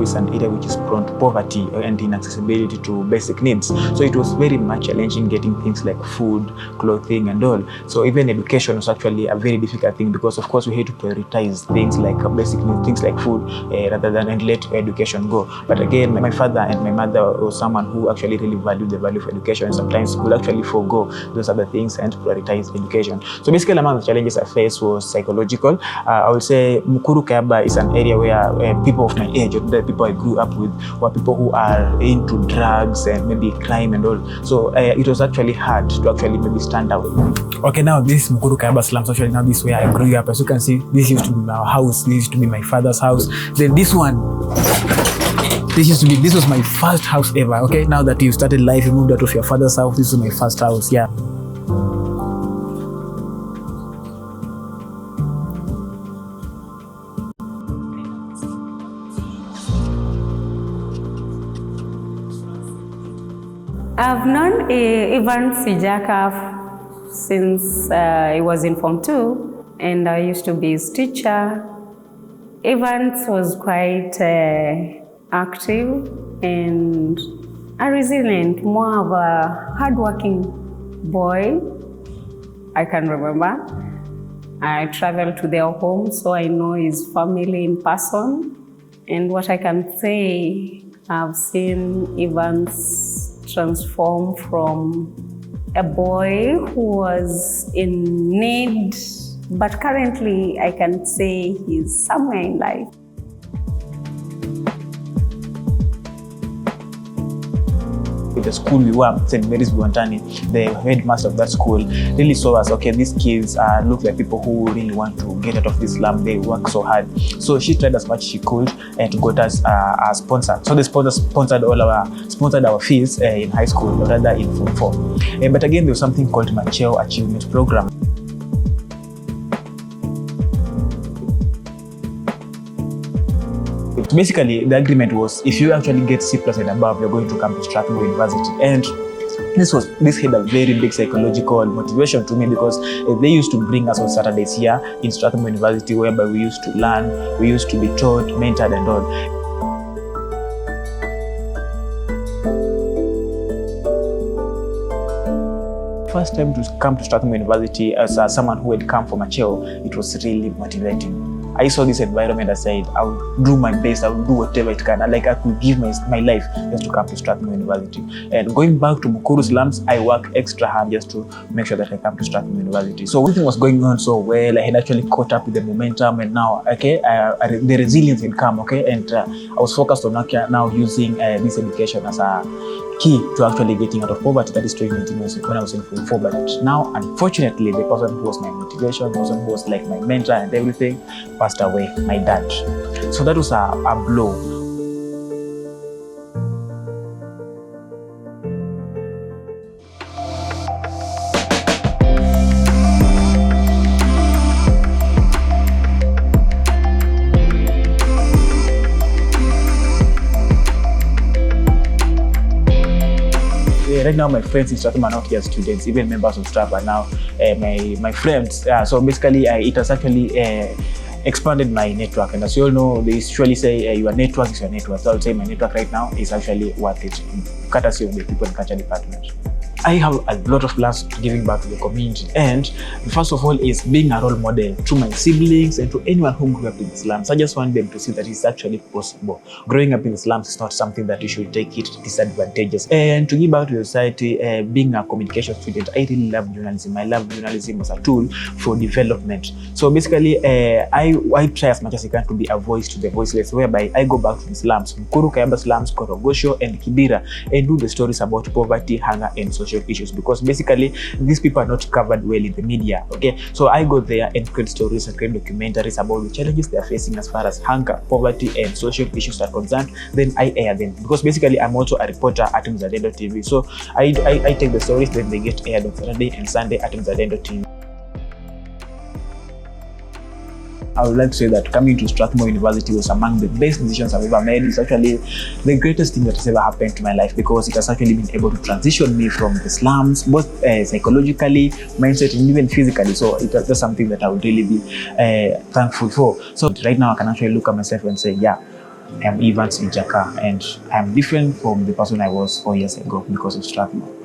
Mukuru is an area which is prone to poverty and inaccessibility to basic needs. So it was very much challenging getting things like food, clothing and all. So even education was actually a very difficult thing because of course we had to prioritize things like basic needs, things like food rather than and let education go. But again, my father and my mother was someone who actually really valued the value of education and sometimes would actually forego those other things and prioritize education. So basically among the challenges I faced was psychological. I would say Mukuru Kayaba is an area where people of my age, or the people I grew up with, were people who are into drugs and maybe crime and all. So it was actually hard to actually maybe stand out. Okay, now this Mukuru Kayaba slums, actually now this is where I grew up. As you can see, this used to be our house, this used to be my father's house. Then this was my first house ever. Okay, now that you started life, you moved out of your father's house, this was my first house, yeah. I've known Evans Ijakaa since I was in Form 2, and I used to be his teacher. Evans was quite active and a resilient, more of a hardworking boy. I can remember. I traveled to their home, so I know his family in person. And what I can say, I've seen Evans transform from a boy who was in need, but currently I can say he's somewhere in life. With the school we were, St. Mary's Buantani, the headmaster of that school really saw us, okay, these kids look like people who really want to get out of this slum, they work so hard. So she tried as much as she could to get us a sponsor. So the sponsor sponsored our fees in high school, or rather in Form 4. But again, there was something called Macheo Achievement Program. Basically, the agreement was if you actually get C+ and above, you're going to come to Strathmore University. And this had a very big psychological motivation to me because they used to bring us on Saturdays here in Strathmore University, whereby we used to learn, we used to be taught, mentored and all. First time to come to Strathmore University as someone who had come from Macheo, it was really motivating. I saw this environment, I said, I would do my best, I would do whatever it can. I could give my life just to come to Strathmore University. And going back to Mukuru slums, I work extra hard just to make sure that I come to Strathmore University. So everything was going on so well. I had actually caught up with the momentum, and now, okay, the resilience had come, okay, and I was focused on now using this education as a key to actually getting out of poverty. That is 2019 when I was in Form 4. But now, unfortunately, the person who was my motivation, the person who was like my mentor and everything, passed away, my dad. So that was a blow. Right now, my friends in Strathmore are not here students, even members of staff are now my friends. So basically, it has actually expanded my network. And as you all know, they usually say your network is your network. So I would say my network right now is actually worth it, courtesy of the people in culture department. I have a lot of plans to giving back to the community, and first of all is being a role model to my siblings and to anyone who grew up in the slums. I just want them to see that it's actually possible. Growing up in the slums is not something that you should take it disadvantageous. And to give back to the society, being a communication student, I really love journalism. I love journalism as a tool for development. So basically, I try as much as I can to be a voice to the voiceless, whereby I go back to the slums, Mukuru Kayaba slums, Korogosho and Kibera, and do the stories about poverty, hunger and social issues, because basically these people are not covered well in the media. Okay, so I go there and create stories and create documentaries about the challenges they are facing as far as hunger, poverty and social issues are concerned. Then I air them, because basically I'm also a reporter at Mzalendo.tv. So I take the stories, then they get aired on Saturday and Sunday at Mzalendo.tv. I would like to say that coming to Strathmore University was among the best decisions I've ever made. It's actually the greatest thing that has ever happened to my life, because it has actually been able to transition me from the slums, both psychologically, mindset, and even physically. So that's something that I would really be thankful for. So right now I can actually look at myself and say, yeah, I am Evans Ijakaa, and I am different from the person I was 4 years ago because of Strathmore.